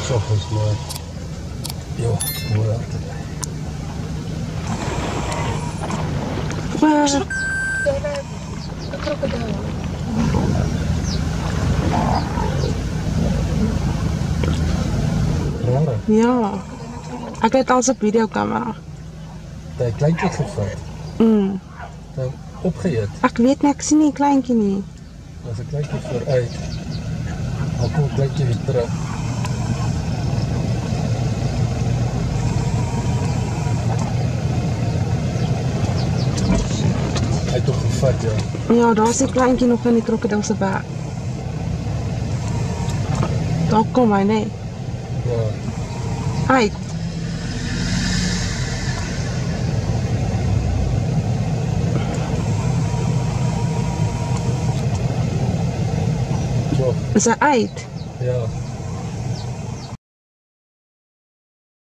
soggens, maar ja, mooi hartig. Waar? Een krokodil. Rare. Ja. Ek het al 'n videokamera. Hy kleintjie gevat. Nou opgeëet. Ek weet nie, ek sien nie 'n kleintjie nie. As 'n kleintjie vooruit. Dan kom 'n kleintjie weer terug. Hy het toch gevat, ja. Ja, daar is 'n kleintjie nog in die krokodil se bek. Daar kom hy, nee. Ja. Uit. So, Is hy uit? ja.